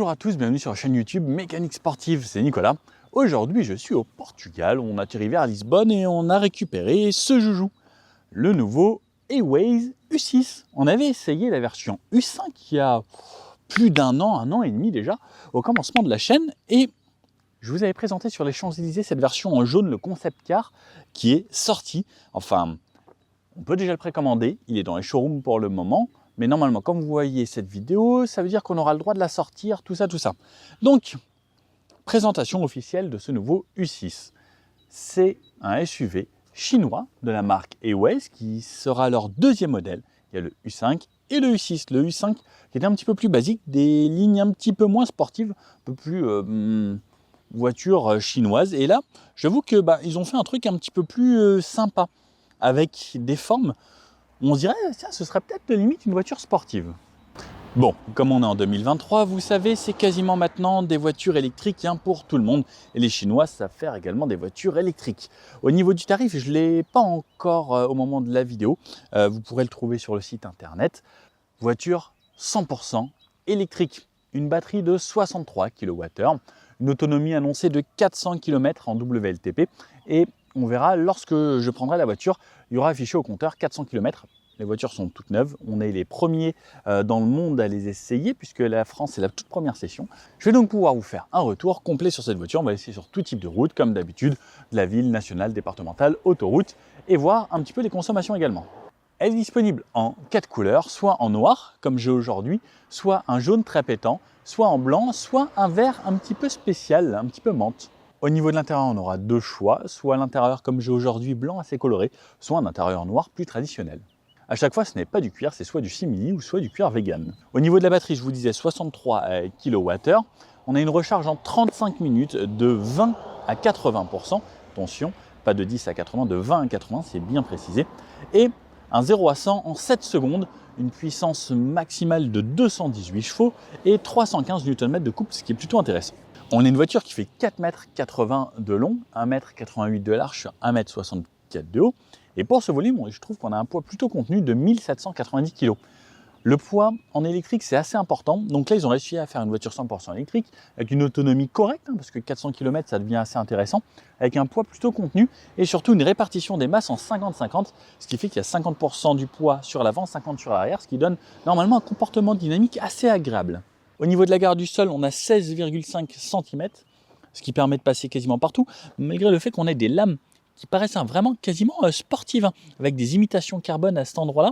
Bonjour à tous, bienvenue sur la chaîne YouTube Mécanique Sportive, c'est Nicolas. Aujourd'hui je suis au Portugal, on atterrit vers Lisbonne et on a récupéré ce joujou, le nouveau Aways U6. On avait essayé la version U5 il y a plus d'un an et demi déjà, au commencement de la chaîne, et je vous avais présenté sur les Champs-Élysées cette version en jaune, le concept car, qui est sorti. Enfin, on peut déjà le précommander, il est dans les showrooms pour le moment. Mais normalement, comme vous voyez cette vidéo, ça veut dire qu'on aura le droit de la sortir, tout ça. Donc, présentation officielle de ce nouveau U6. C'est un SUV chinois de la marque Aways qui sera leur deuxième modèle. Il y a le U5 et le U6. Le U5 qui était un petit peu plus basique, des lignes un petit peu moins sportives, un peu plus voiture chinoise. Et là, j'avoue que ils ont fait un truc un petit peu plus sympa, avec des formes. On se dirait, ça, ce serait peut-être limite une voiture sportive. Bon, comme on est en 2023, vous savez, c'est quasiment maintenant des voitures électriques pour tout le monde. Et les Chinois savent faire également des voitures électriques. Au niveau du tarif, je ne l'ai pas encore au moment de la vidéo. Vous pourrez le trouver sur le site internet. Voiture 100% électrique. Une batterie de 63 kWh. Une autonomie annoncée de 400 km en WLTP. Et on verra, lorsque je prendrai la voiture, il y aura affiché au compteur 400 km. Les voitures sont toutes neuves. On est les premiers dans le monde à les essayer, puisque la France est la toute première session. Je vais donc pouvoir vous faire un retour complet sur cette voiture. On va essayer sur tout type de route, comme d'habitude, de la ville, nationale, départementale, autoroute, et voir un petit peu les consommations également. Elle est disponible en 4 couleurs, soit en noir, comme j'ai aujourd'hui, soit un jaune très pétant, soit en blanc, soit un vert un petit peu spécial, un petit peu menthe. Au niveau de l'intérieur, on aura deux choix, soit l'intérieur comme j'ai aujourd'hui, blanc assez coloré, soit un intérieur noir plus traditionnel. À chaque fois, ce n'est pas du cuir, c'est soit du simili ou soit du cuir vegan. Au niveau de la batterie, je vous disais 63 kWh. On a une recharge en 35 minutes de 20 à 80%. Attention, pas de 10 à 80, de 20 à 80, c'est bien précisé. Et un 0 à 100 en 7 secondes, une puissance maximale de 218 chevaux et 315 Nm de couple, ce qui est plutôt intéressant. On a une voiture qui fait 4,80 m de long, 1,88 m de large sur 1,64 m de haut. Et pour ce volume, je trouve qu'on a un poids plutôt contenu de 1790 kg. Le poids en électrique, c'est assez important. Donc là, ils ont réussi à faire une voiture 100% électrique, avec une autonomie correcte, parce que 400 km, ça devient assez intéressant, avec un poids plutôt contenu, et surtout une répartition des masses en 50-50, ce qui fait qu'il y a 50% du poids sur l'avant, 50% sur l'arrière, ce qui donne normalement un comportement dynamique assez agréable. Au niveau de la garde du sol, on a 16,5 cm, ce qui permet de passer quasiment partout, malgré le fait qu'on ait des lames qui paraissent vraiment quasiment sportives, avec des imitations carbone à cet endroit-là.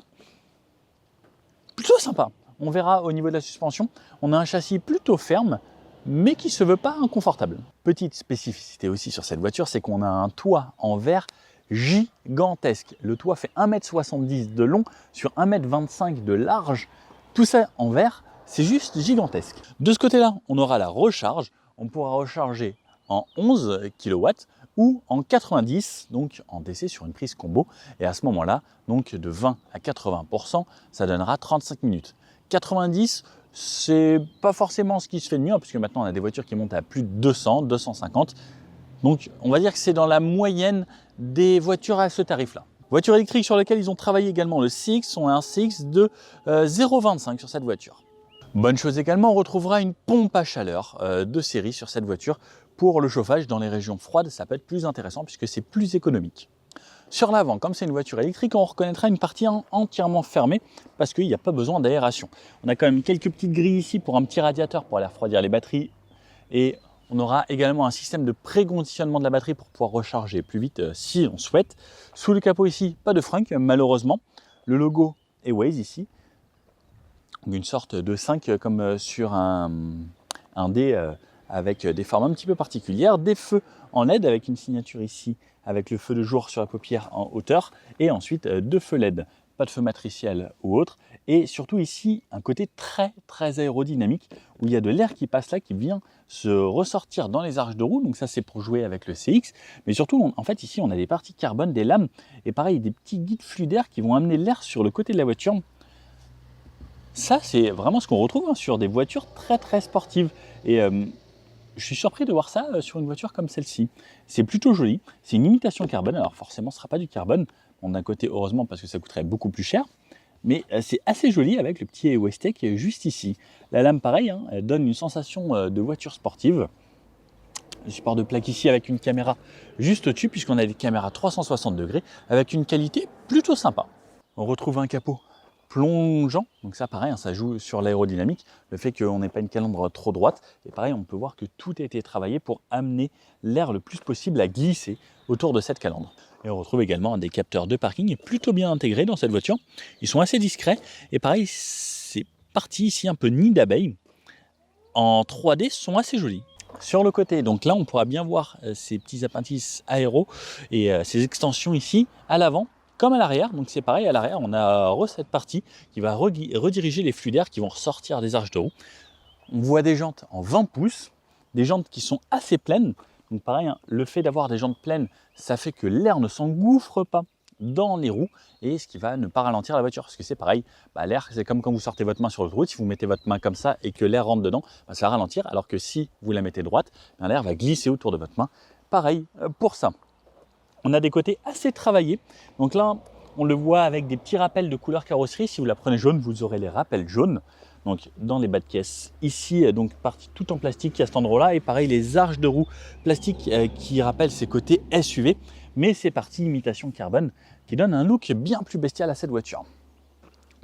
Plutôt sympa. On verra au niveau de la suspension, on a un châssis plutôt ferme, mais qui ne se veut pas inconfortable. Petite spécificité aussi sur cette voiture, c'est qu'on a un toit en verre gigantesque. Le toit fait 1,70 m de long sur 1,25 m de large. Tout ça en verre, c'est juste gigantesque. De ce côté-là, on aura la recharge. On pourra recharger en 11 kW ou en 90, donc en DC sur une prise combo. Et à ce moment-là, donc de 20 à 80%, ça donnera 35 minutes. 90, c'est pas forcément ce qui se fait de mieux, puisque maintenant on a des voitures qui montent à plus de 200, 250. Donc on va dire que c'est dans la moyenne des voitures à ce tarif-là. Voiture électrique sur laquelle ils ont travaillé également le CX, on a un CX de 0,25 sur cette voiture. Bonne chose également, on retrouvera une pompe à chaleur de série sur cette voiture. Pour le chauffage dans les régions froides, ça peut être plus intéressant puisque c'est plus économique. Sur l'avant, comme c'est une voiture électrique, on reconnaîtra une partie entièrement fermée parce qu'il n'y a pas besoin d'aération. On a quand même quelques petites grilles ici pour un petit radiateur pour aller refroidir les batteries. Et on aura également un système de pré-conditionnement de la batterie pour pouvoir recharger plus vite si on souhaite. Sous le capot ici, pas de frein malheureusement. Le logo Aways ici. Une sorte de 5 comme sur un D avec des formes un petit peu particulières, des feux en LED avec une signature ici avec le feu de jour sur la paupière en hauteur et ensuite deux feux LED, pas de feu matriciel ou autre, et surtout ici un côté très aérodynamique où il y a de l'air qui passe là, qui vient se ressortir dans les arches de roue, donc ça c'est pour jouer avec le CX, mais surtout en fait ici on a des parties carbone, des lames et pareil des petits guides fluidaires qui vont amener l'air sur le côté de la voiture. Ça, c'est vraiment ce qu'on retrouve sur des voitures très sportives. Et je suis surpris de voir ça sur une voiture comme celle-ci. C'est plutôt joli. C'est une imitation carbone. Alors forcément, ce ne sera pas du carbone. Bon, d'un côté, heureusement, parce que ça coûterait beaucoup plus cher. mais c'est assez joli avec le petit Westech juste ici. La lame pareil, hein, elle donne une sensation de voiture sportive. Le support de plaque ici avec une caméra juste au-dessus puisqu'on a des caméras 360 degrés avec une qualité plutôt sympa. On retrouve un capot plongeant, donc ça pareil, hein, ça joue sur l'aérodynamique, le fait qu'on n'ait pas une calandre trop droite. Et pareil, on peut voir que tout a été travaillé pour amener l'air le plus possible à glisser autour de cette calandre. Et on retrouve également des capteurs de parking plutôt bien intégrés dans cette voiture. Ils sont assez discrets et pareil, ces parties ici un peu nid d'abeille en 3D sont assez jolies. Sur le côté, donc là on pourra bien voir ces petits appendices aéro et ces extensions ici à l'avant comme à l'arrière. Donc c'est pareil, à l'arrière on a cette partie qui va rediriger les flux d'air qui vont ressortir des arches de roue. On voit des jantes en 20 pouces, des jantes qui sont assez pleines. Donc pareil, hein, le fait d'avoir des jantes pleines, ça fait que l'air ne s'engouffre pas dans les roues et ce qui va ne pas ralentir la voiture, parce que c'est pareil, l'air c'est comme quand vous sortez votre main sur l'autoroute, si vous mettez votre main comme ça et que l'air rentre dedans, ça va ralentir, alors que si vous la mettez droite, l'air va glisser autour de votre main. Pareil pour ça. On a des côtés assez travaillés, donc là on le voit avec des petits rappels de couleur carrosserie. Si vous la prenez jaune, vous aurez les rappels jaunes. Donc dans les bas de caisse, ici donc partie tout en plastique à cet endroit-là, et pareil les arches de roue plastique qui rappellent ces côtés SUV, mais c'est partie imitation carbone qui donne un look bien plus bestial à cette voiture.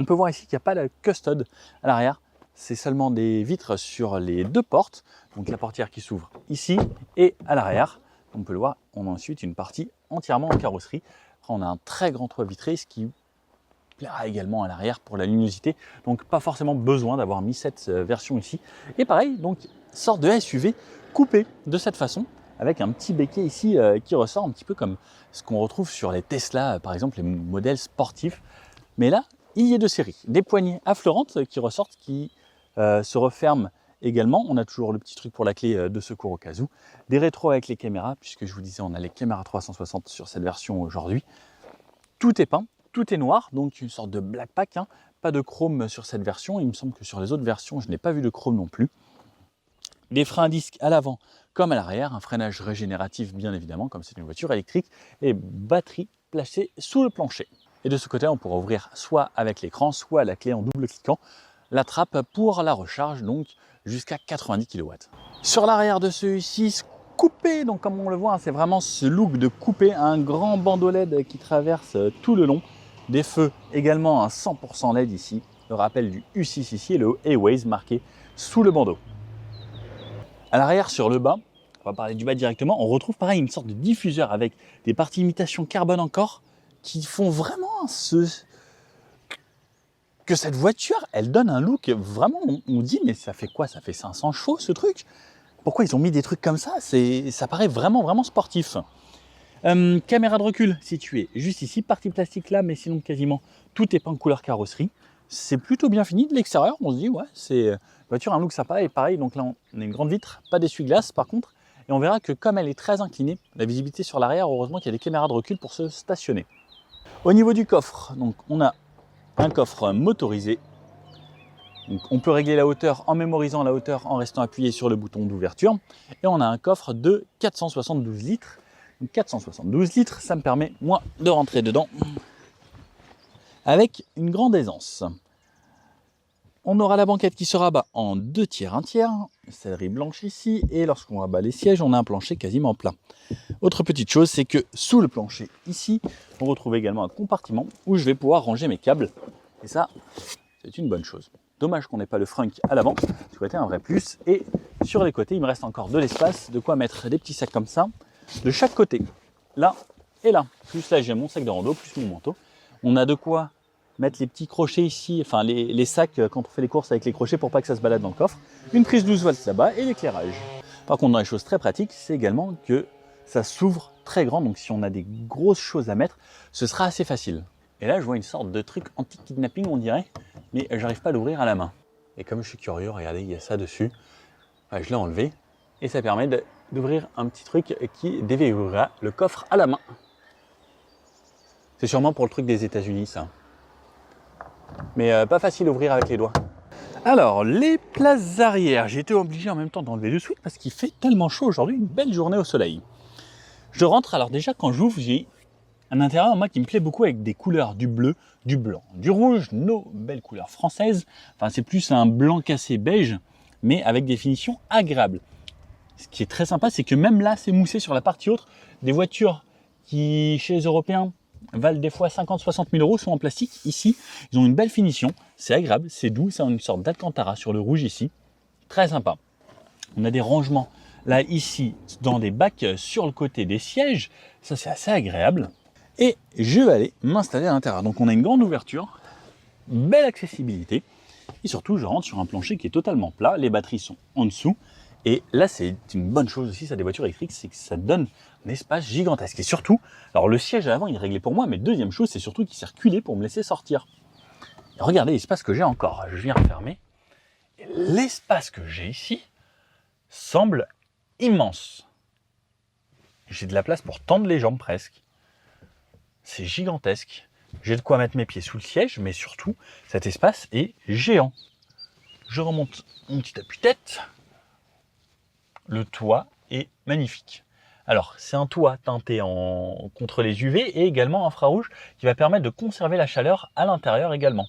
On peut voir ici qu'il n'y a pas de custode à l'arrière, c'est seulement des vitres sur les deux portes, donc la portière qui s'ouvre ici et à l'arrière. On peut le voir, on a ensuite une partie entièrement en carrosserie. Après, on a un très grand toit vitré, ce qui plaira également à l'arrière pour la luminosité, donc pas forcément besoin d'avoir mis cette version ici. Et pareil, donc sorte de SUV coupé de cette façon, avec un petit béquet ici qui ressort un petit peu comme ce qu'on retrouve sur les Tesla, par exemple les modèles sportifs. Mais là, il y a de série. Des poignées affleurantes qui ressortent, qui se referment également. On a toujours le petit truc pour la clé de secours au cas où. Des rétros avec les caméras, puisque je vous disais, on a les caméras 360 sur cette version aujourd'hui. Tout est peint, tout est noir, donc une sorte de black pack, hein. Pas de chrome sur cette version. Il me semble que sur les autres versions, je n'ai pas vu de chrome non plus. Des freins à disque à l'avant comme à l'arrière, un freinage régénératif bien évidemment, comme c'est une voiture électrique, et batterie placée sous le plancher. Et de ce côté, on pourra ouvrir soit avec l'écran, soit la clé en double cliquant, la trappe pour la recharge, donc jusqu'à 90 kW. Sur l'arrière de celui-ci, coupé, donc comme on le voit, hein, c'est vraiment ce look de coupé, un grand bandeau LED qui traverse tout le long, des feux également un 100% LED ici, le rappel du U6 ici et le Airways marqué sous le bandeau. À l'arrière, sur le bas, on va parler du bas directement, on retrouve pareil une sorte de diffuseur avec des parties imitation carbone encore qui font vraiment que cette voiture, elle donne un look vraiment, on dit mais ça fait quoi? Ça fait 500 chevaux ce truc? Pourquoi ils ont mis des trucs comme ça? Ça paraît vraiment sportif. Caméra de recul située juste ici, partie plastique là, mais sinon quasiment tout est peint couleur carrosserie. C'est plutôt bien fini de l'extérieur, on se dit ouais, c'est une voiture, un look sympa. Et pareil, donc là on a une grande vitre, pas d'essuie-glace par contre, et on verra que comme elle est très inclinée, la visibilité sur l'arrière, heureusement qu'il y a des caméras de recul pour se stationner. Au niveau du coffre, donc on a un coffre motorisé. Donc on peut régler la hauteur en mémorisant la hauteur en restant appuyé sur le bouton d'ouverture. Et on a un coffre de 472 litres. Donc 472 litres, ça me permet moi de rentrer dedans avec une grande aisance. On aura la banquette qui se rabat en 2 tiers, 1 tiers, sellerie blanche ici, et lorsqu'on rabat les sièges, on a un plancher quasiment plat. Autre petite chose, c'est que sous le plancher ici, on retrouve également un compartiment où je vais pouvoir ranger mes câbles. Et ça, c'est une bonne chose. Dommage qu'on n'ait pas le frunk à l'avant, ça aurait été un vrai plus. Et sur les côtés, il me reste encore de l'espace, de quoi mettre des petits sacs comme ça, de chaque côté, là et là. Plus là, j'ai mon sac de rando, plus mon manteau. On a de quoi mettre les petits crochets ici, enfin les sacs quand on fait les courses avec les crochets pour pas que ça se balade dans le coffre. Une prise 12 volts là-bas et l'éclairage. Par contre, dans les choses très pratiques, c'est également que ça s'ouvre très grand. Donc si on a des grosses choses à mettre, ce sera assez facile. Et là, je vois une sorte de truc anti-kidnapping, on dirait, mais j'arrive pas à l'ouvrir à la main. Et comme je suis curieux, regardez, il y a ça dessus. Enfin, je l'ai enlevé et ça permet d'ouvrir un petit truc qui déverrouillera le coffre à la main. C'est sûrement pour le truc des États-Unis, ça. Mais pas facile à ouvrir avec les doigts. Alors, les places arrière, j'ai été obligé en même temps d'enlever de suite parce qu'il fait tellement chaud aujourd'hui, une belle journée au soleil. Je rentre, alors déjà quand j'ouvre, j'ai Un intérieur, moi, qui me plaît beaucoup avec des couleurs, du bleu, du blanc, du rouge, nos belles couleurs françaises. Enfin, c'est plus un blanc cassé beige, mais avec des finitions agréables. Ce qui est très sympa, c'est que même là, c'est moussé sur la partie haute. Des voitures qui, chez les Européens, valent des fois 50-60 000 euros, sont en plastique. Ici, ils ont une belle finition. C'est agréable, c'est doux, c'est une sorte d'Alcantara sur le rouge ici. Très sympa. On a des rangements là, ici, dans des bacs sur le côté des sièges. Ça, c'est assez agréable. Et je vais aller m'installer à l'intérieur. Donc, on a une grande ouverture, belle accessibilité. Et surtout, je rentre sur un plancher qui est totalement plat. Les batteries sont en dessous. Et là, c'est une bonne chose aussi, ça, des voitures électriques, c'est que ça donne un espace gigantesque. Et surtout, alors le siège à l'avant, il est réglé pour moi, mais deuxième chose, c'est surtout qu'il s'est reculé pour me laisser sortir. Et regardez l'espace que j'ai encore. Je viens refermer. Et l'espace que j'ai ici semble immense. J'ai de la place pour tendre les jambes presque. C'est gigantesque. J'ai de quoi mettre mes pieds sous le siège, mais surtout, cet espace est géant. Je remonte mon petit appuie-tête. Le toit est magnifique. Alors, c'est un toit teinté contre les UV et également infrarouge qui va permettre de conserver la chaleur à l'intérieur également.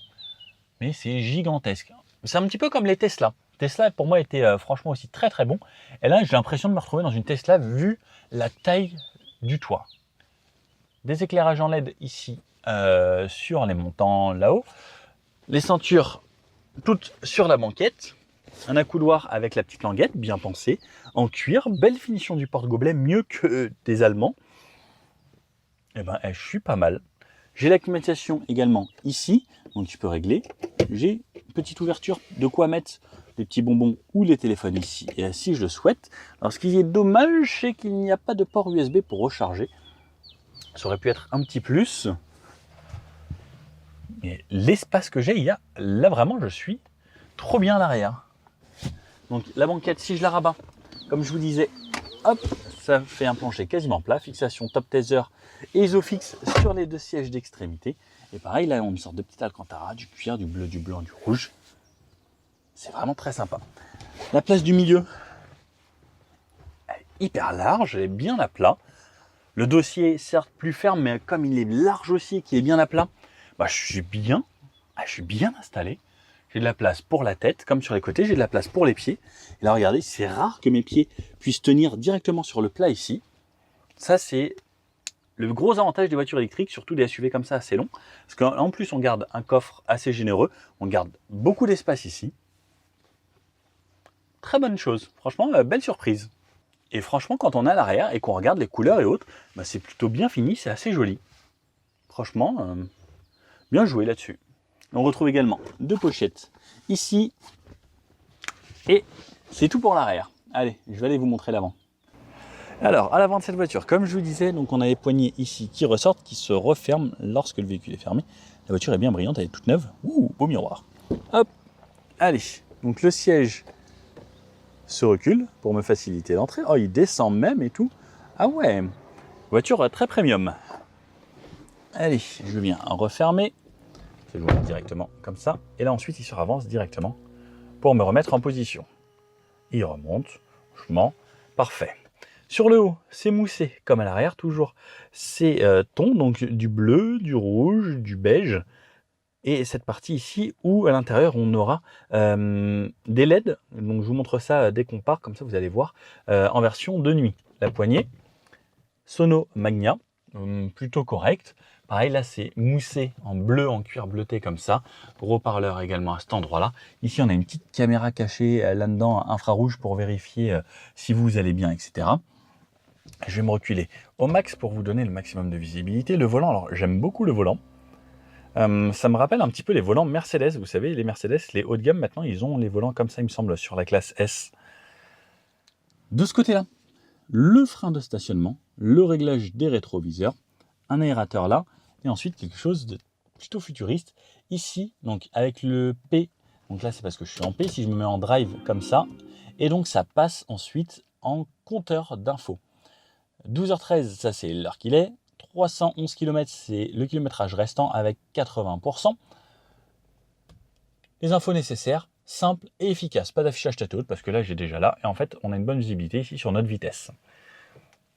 Mais c'est gigantesque. C'est un petit peu comme les Tesla. Tesla, pour moi, était franchement aussi très très bon. Et là, j'ai l'impression de me retrouver dans une Tesla vu la taille du toit. Des éclairages en LED ici sur les montants là-haut. Les ceintures toutes sur la banquette. Un accoudoir avec la petite languette, bien pensé, en cuir, belle finition du porte-gobelet, mieux que des Allemands. Eh ben, je suis pas mal. J'ai la climatisation également ici, donc tu peux régler. J'ai une petite ouverture de quoi mettre les petits bonbons ou les téléphones ici, et si je le souhaite. Alors, ce qui est dommage, c'est qu'il n'y a pas de port USB pour recharger. Ça aurait pu être un petit plus. Mais l'espace que j'ai, là vraiment, je suis trop bien à l'arrière. Donc la banquette, si je la rabats, comme je vous disais, hop, ça fait un plancher quasiment plat, fixation top taser et isofix sur les deux sièges d'extrémité. Et pareil, là on a une sorte de petit Alcantara, du cuir, du bleu, du blanc, du rouge. C'est vraiment très sympa. La place du milieu, elle est hyper large, elle est bien à plat. Le dossier, certes plus ferme, mais comme il est large aussi, qu'il est bien à plat, bah, je suis bien installé. J'ai de la place pour la tête, comme sur les côtés, j'ai de la place pour les pieds. Et là, regardez, c'est rare que mes pieds puissent tenir directement sur le plat ici. Ça, c'est le gros avantage des voitures électriques, surtout des SUV comme ça, assez longs. Parce qu'en plus, on garde un coffre assez généreux. On garde beaucoup d'espace ici. Très bonne chose. Franchement, belle surprise. Et franchement, quand on est à l'arrière et qu'on regarde les couleurs et autres, bah, c'est plutôt bien fini, c'est assez joli. Franchement, bien joué là-dessus. On retrouve également deux pochettes ici. Et c'est tout pour l'arrière. Allez, je vais aller vous montrer l'avant. Alors, à l'avant de cette voiture, comme je vous disais, donc on a les poignées ici qui ressortent, qui se referment lorsque le véhicule est fermé. La voiture est bien brillante, elle est toute neuve. Ouh, beau miroir. Hop, allez. Donc le siège se recule pour me faciliter l'entrée. Oh, il descend même et tout. Ah ouais, voiture très premium. Allez, je viens refermer. Je vais le voir directement comme ça. Et là, ensuite, il se avance directement pour me remettre en position. Il remonte, doucement, parfait. Sur le haut, c'est moussé, comme à l'arrière, toujours. C'est ton, donc du bleu, du rouge, du beige. Et cette partie ici, où à l'intérieur, on aura des LED. Donc, je vous montre ça dès qu'on part, comme ça, vous allez voir, en version de nuit. La poignée, Sono Magna, plutôt correct. Pareil, là, c'est moussé en bleu, en cuir bleuté comme ça. Gros parleur également à cet endroit-là. Ici, on a une petite caméra cachée là-dedans, infrarouge, pour vérifier si vous allez bien, etc. Je vais me reculer au max pour vous donner le maximum de visibilité. Le volant, alors j'aime beaucoup le volant. Ça me rappelle un petit peu les volants Mercedes. Vous savez, les Mercedes, les haut de gamme, maintenant, ils ont les volants comme ça, il me semble, sur la classe S. De ce côté-là, le frein de stationnement, le réglage des rétroviseurs, un aérateur là, et ensuite quelque chose de plutôt futuriste. Ici, donc avec le P, donc là c'est parce que je suis en P, si je me mets en drive comme ça, et donc ça passe ensuite en compteur d'infos. 12h13, ça c'est l'heure qu'il est. 311 km, c'est le kilométrage restant avec 80%. Les infos nécessaires, simples et efficaces. Pas d'affichage tête haute parce que là j'ai déjà là, et en fait on a une bonne visibilité ici sur notre vitesse.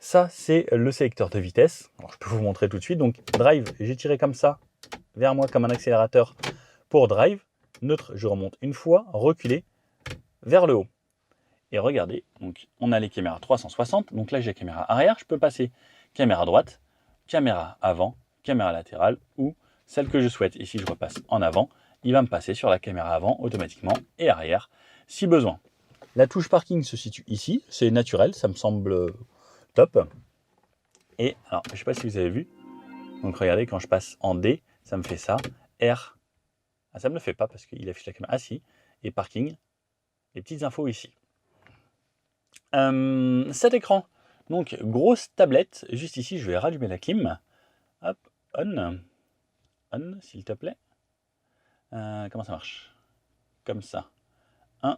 Ça, c'est le sélecteur de vitesse. Alors, je peux vous montrer tout de suite. Donc, drive, j'ai tiré comme ça, vers moi, comme un accélérateur pour drive. Neutre, je remonte une fois, reculer, vers le haut. Et regardez, donc on a les caméras 360. Donc là, j'ai la caméra arrière. Je peux passer caméra droite, caméra avant, caméra latérale ou celle que je souhaite. Et si je repasse en avant, il va me passer sur la caméra avant automatiquement et arrière si besoin. La touche parking se situe ici. C'est naturel, ça me semble top. Et alors, je ne sais pas si vous avez vu. Donc regardez, quand je passe en D, ça me fait ça. R. Ah, ça ne me le fait pas parce qu'il affiche la caméra. Ah si. Et parking. Les petites infos ici. Cet écran. Donc grosse tablette. Juste ici, je vais rallumer la clim. Hop, on. On, s'il te plaît. Comment ça marche? Comme ça. 1.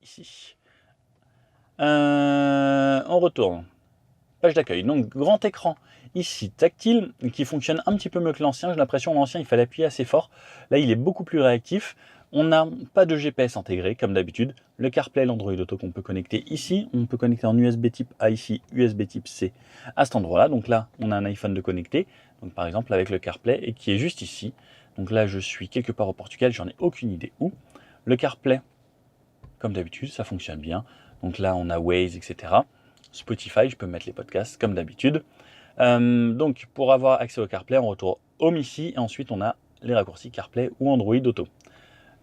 Ici. On retourne. Page d'accueil. Donc grand écran ici tactile qui fonctionne un petit peu mieux que l'ancien. J'ai l'impression que l'ancien il fallait appuyer assez fort. Là il est beaucoup plus réactif. On n'a pas de GPS intégré comme d'habitude. Le CarPlay, l'Android Auto qu'on peut connecter ici. On peut connecter en USB type A ici, USB type C à cet endroit-là. Donc là on a un iPhone de connecter. Donc par exemple avec le CarPlay et qui est juste ici. Donc là je suis quelque part au Portugal, j'en ai aucune idée où. Le CarPlay, comme d'habitude, ça fonctionne bien. Donc là on a Waze, etc. Spotify, je peux mettre les podcasts comme d'habitude. Donc pour avoir accès au CarPlay, on retourne Home ici et ensuite on a les raccourcis CarPlay ou Android Auto.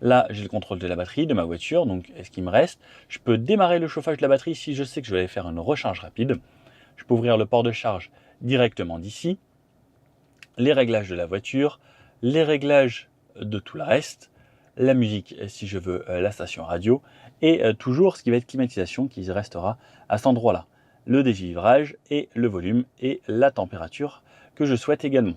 Là, j'ai le contrôle de la batterie de ma voiture, donc est-ce qu'il me reste? Je peux démarrer le chauffage de la batterie si je sais que je vais aller faire une recharge rapide. Je peux ouvrir le port de charge directement d'ici. Les réglages de la voiture, les réglages de tout le reste, la musique si je veux la station radio et toujours ce qui va être climatisation qui restera à cet endroit-là. Le dégivrage et le volume et la température que je souhaite également.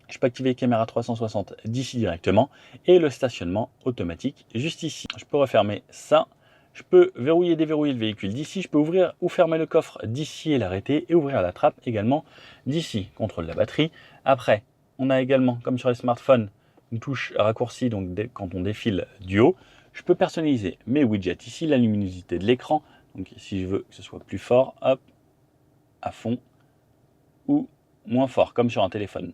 Je peux activer caméra 360 d'ici directement et le stationnement automatique juste ici. Je peux refermer ça. Je peux verrouiller et déverrouiller le véhicule d'ici. Je peux ouvrir ou fermer le coffre d'ici et l'arrêter et ouvrir la trappe également d'ici. Contrôle de la batterie. Après, on a également, comme sur les smartphones, une touche raccourcie donc quand on défile du haut. Je peux personnaliser mes widgets ici, la luminosité de l'écran. Donc si je veux que ce soit plus fort, hop, à fond ou moins fort, comme sur un téléphone.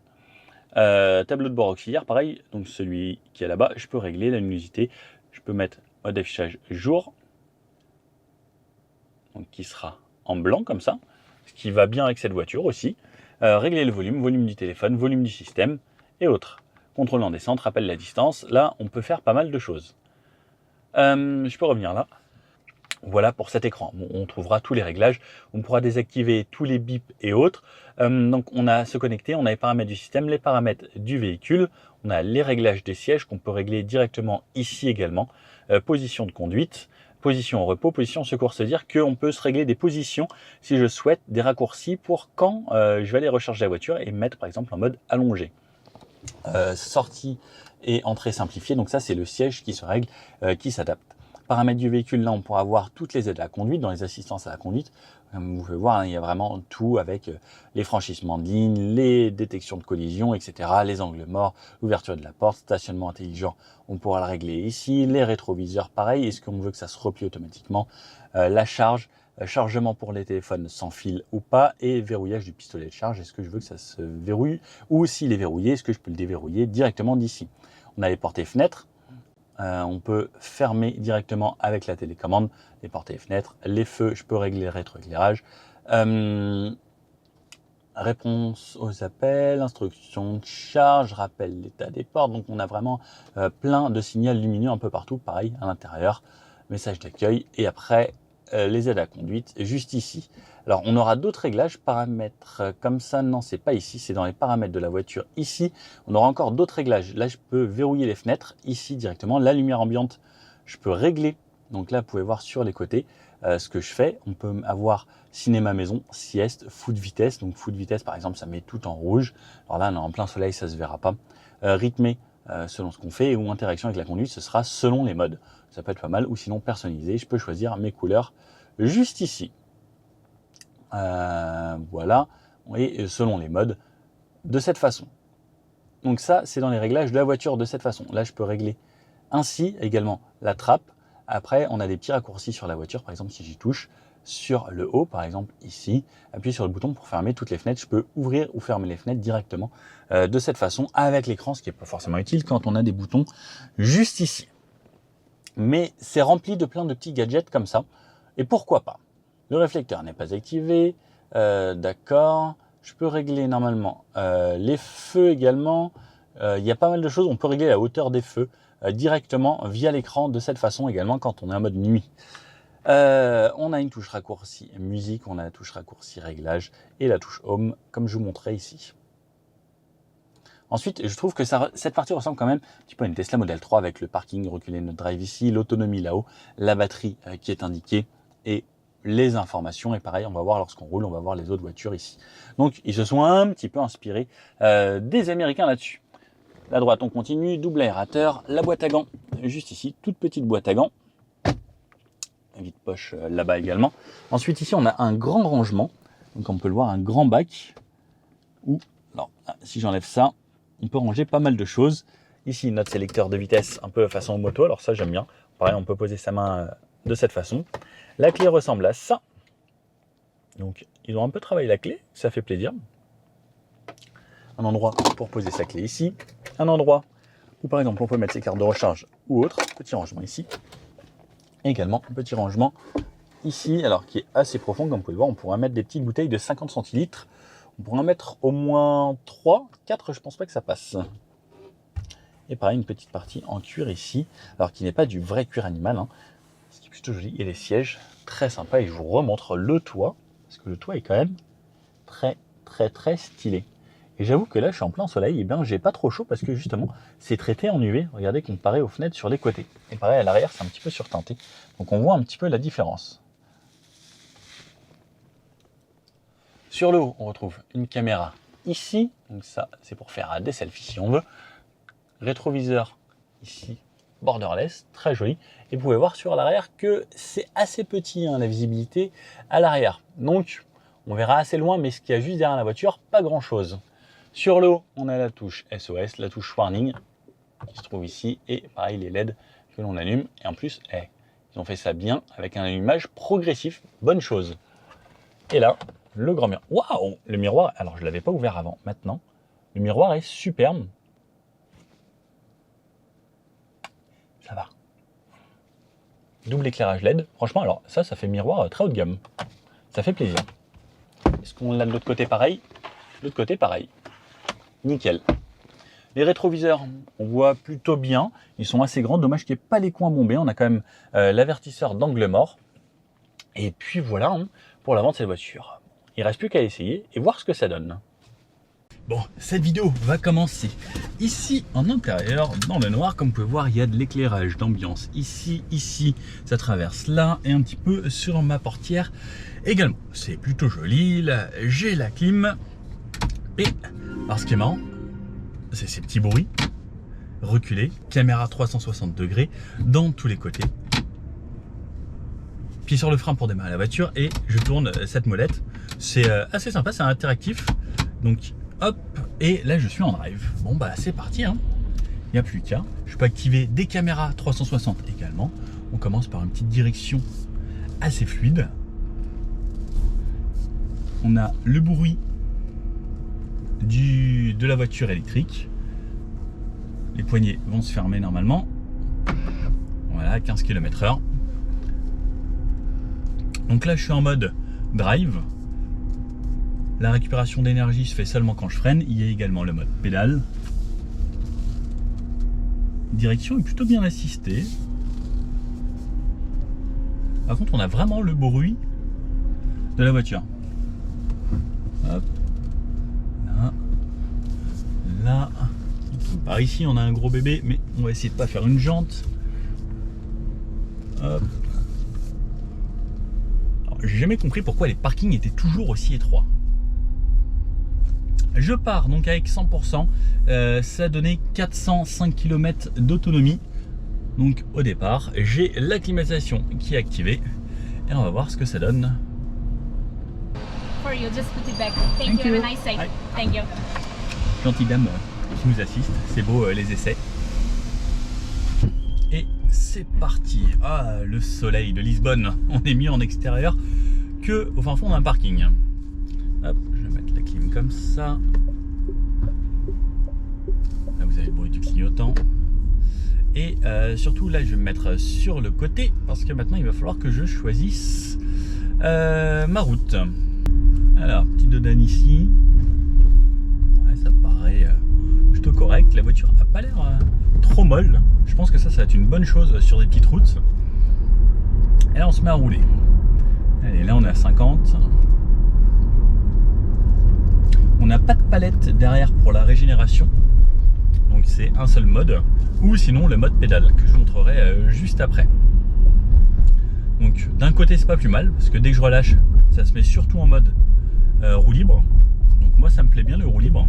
Tableau de bord auxiliaire, pareil, donc celui qui est là-bas, je peux régler la luminosité. Je peux mettre mode d'affichage jour, donc qui sera en blanc comme ça, ce qui va bien avec cette voiture aussi. Régler le volume, volume du téléphone, volume du système et autres. Contrôle en descente, rappel la distance. Là, on peut faire pas mal de choses. Je peux revenir là. Voilà pour cet écran. Bon, on trouvera tous les réglages. On pourra désactiver tous les bips et autres. Donc on a se connecter, on a les paramètres du système, les paramètres du véhicule. On a les réglages des sièges qu'on peut régler directement ici également. Position de conduite, position au repos, position au secours. C'est-à-dire qu'on peut se régler des positions si je souhaite des raccourcis pour quand je vais aller recharger la voiture et mettre par exemple en mode allongé. Sortie et entrée simplifiée. Donc ça c'est le siège qui se règle, qui s'adapte. Paramètres du véhicule, là on pourra voir toutes les aides à la conduite, dans les assistances à la conduite. Comme vous pouvez voir, il y a vraiment tout avec les franchissements de ligne, les détections de collision, etc. Les angles morts, l'ouverture de la porte, stationnement intelligent, on pourra le régler ici. Les rétroviseurs, pareil, est-ce qu'on veut que ça se replie automatiquement? La charge, chargement pour les téléphones sans fil ou pas, et verrouillage du pistolet de charge, est-ce que je veux que ça se verrouille? Ou s'il est verrouillé, est-ce que je peux le déverrouiller directement d'ici? On a les portes et fenêtres. On peut fermer directement avec la télécommande les portes et les fenêtres. Les feux, je peux régler le rétroéclairage. Réponse aux appels, instruction de charge, rappel l'état des portes. Donc on a vraiment plein de signaux lumineux un peu partout, pareil à l'intérieur. Message d'accueil et après les aides à conduite juste ici. Alors on aura d'autres réglages, paramètres comme ça, non c'est pas ici, c'est dans les paramètres de la voiture ici. On aura encore d'autres réglages, là je peux verrouiller les fenêtres ici directement, la lumière ambiante je peux régler, donc là vous pouvez voir sur les côtés ce que je fais. On peut avoir cinéma maison, sieste, foot vitesse, donc foot vitesse par exemple ça met tout en rouge, alors là on est en plein soleil ça se verra pas. Rythmé selon ce qu'on fait ou interaction avec la conduite ce sera selon les modes, ça peut être pas mal, ou sinon personnalisé, je peux choisir mes couleurs juste ici. Voilà, et selon les modes de cette façon. Donc ça c'est dans les réglages de la voiture de cette façon. Là je peux régler ainsi également la trappe. Après on a des petits raccourcis sur la voiture, par exemple si j'y touche sur le haut, par exemple ici, appuyer sur le bouton pour fermer toutes les fenêtres. Je peux ouvrir ou fermer les fenêtres directement de cette façon avec l'écran, ce qui n'est pas forcément utile quand on a des boutons juste ici. Mais c'est rempli de plein de petits gadgets comme ça. Et pourquoi pas? Le réflecteur n'est pas activé, d'accord. Je peux régler normalement les feux également. Il y a pas mal de choses. On peut régler la hauteur des feux directement via l'écran de cette façon également quand on est en mode nuit. On a une touche raccourci musique, on a la touche raccourci réglage et la touche home comme je vous montrais ici. Ensuite, je trouve que cette partie ressemble quand même un petit peu à une Tesla Model 3 avec le parking reculé, notre drive ici, l'autonomie là-haut, la batterie qui est indiquée et les informations. Et pareil, on va voir lorsqu'on roule, on va voir les autres voitures ici. Donc, ils se sont un petit peu inspirés des Américains là-dessus. À droite, on continue, double aérateur, la boîte à gants, juste ici, toute petite boîte à gants. Vide-poche là-bas également. Ensuite, ici, on a un grand rangement. Donc, on peut le voir, un grand bac. Où, alors, si j'enlève ça, on peut ranger pas mal de choses. Ici, notre sélecteur de vitesse, un peu façon moto. Alors ça, j'aime bien. Pareil, on peut poser sa main de cette façon. La clé ressemble à ça. Donc, ils ont un peu travaillé la clé. Ça fait plaisir. Un endroit pour poser sa clé ici. Un endroit où, par exemple, on peut mettre ses cartes de recharge ou autre. Petit rangement ici. Et également un petit rangement ici, alors qui est assez profond, comme vous pouvez le voir. On pourra mettre des petites bouteilles de 50 centilitres. On pourra en mettre au moins 3, 4, je pense pas que ça passe. Et pareil, une petite partie en cuir ici, alors qui n'est pas du vrai cuir animal, hein, ce qui est plutôt joli. Et les sièges, très sympa. Et je vous remontre le toit, parce que le toit est quand même très stylé. Et j'avoue que là, je suis en plein soleil, et bien j'ai pas trop chaud parce que justement, c'est traité en UV. Regardez comparé aux fenêtres sur les côtés. Et pareil, à l'arrière, c'est un petit peu surteinté. Donc on voit un petit peu la différence. Sur le haut, on retrouve une caméra ici. Donc ça, c'est pour faire des selfies si on veut. Rétroviseur ici, borderless, très joli. Et vous pouvez voir sur l'arrière que c'est assez petit, hein, la visibilité à l'arrière. Donc, on verra assez loin, mais ce qu'il y a juste derrière la voiture, pas grand-chose. Sur le haut, on a la touche SOS, la touche warning qui se trouve ici et pareil les LED que l'on allume. Et en plus, ils ont fait ça bien avec un allumage progressif, bonne chose. Et là, le grand miroir. Waouh, le miroir, alors je ne l'avais pas ouvert avant, maintenant, le miroir est superbe. Ça va. Double éclairage LED, franchement, alors ça fait miroir très haut de gamme. Ça fait plaisir. Est-ce qu'on l'a de l'autre côté pareil? De l'autre côté pareil. Nickel. Les rétroviseurs, on voit plutôt bien. Ils sont assez grands. Dommage qu'il n'y ait pas les coins bombés. On a quand même l'avertisseur d'angle mort. Et puis voilà, hein, pour l'avant de cette voiture. Il ne reste plus qu'à essayer et voir ce que ça donne. Bon, cette vidéo va commencer ici en intérieur, dans le noir. Comme vous pouvez voir, il y a de l'éclairage d'ambiance ici, ça traverse là et un petit peu sur ma portière également. C'est plutôt joli. Là, j'ai la clim. Et alors ce qui est marrant, c'est ces petits bruits reculés, caméra 360 degrés dans tous les côtés. Pied sur le frein pour démarrer la voiture et je tourne cette molette. C'est assez sympa, c'est interactif. Donc hop, et là je suis en drive. Bon bah c'est parti, hein. Il n'y a plus qu'à. Je peux activer des caméras 360 également. On commence par une petite direction assez fluide. On a le bruit de la voiture électrique. Les poignées vont se fermer normalement. Voilà, 15 km/h. Donc là je suis en mode drive. La récupération d'énergie se fait seulement quand je freine. Il y a également le mode pédale. Direction est plutôt bien assistée. Par contre on a vraiment le bruit de la voiture. Hop. Là, par ici on a un gros bébé, mais on va essayer de pas faire une jante. Hop. J'ai jamais compris pourquoi les parkings étaient toujours aussi étroits. Je pars donc avec 100%, ça a donné 405 km d'autonomie. Donc au départ, j'ai la climatisation qui est activée et on va voir ce que ça donne. For you, just put it back. Thank you. Have a nice day. Bye. Thank you. Gentille dame qui nous assiste, c'est beau les essais. Et c'est parti. Ah, le soleil de Lisbonne, on est mis en extérieur que au fin fond d'un parking. Hop, je vais mettre la clim comme ça. Là vous avez le bruit du clignotant. Et surtout là je vais me mettre sur le côté parce que maintenant il va falloir que je choisisse ma route. Alors, petit dodane ici. Ouais, ça paraît plutôt correct. La voiture n'a pas l'air trop molle. Je pense que ça va être une bonne chose sur des petites routes. Et là on se met à rouler. Allez, là on est à 50. On n'a pas de palette derrière pour la régénération. Donc c'est un seul mode. Ou sinon le mode pédale que je vous montrerai juste après. Donc d'un côté c'est pas plus mal. Parce que dès que je relâche, ça se met surtout en mode roue libre. Donc moi ça me plaît bien le roue libre.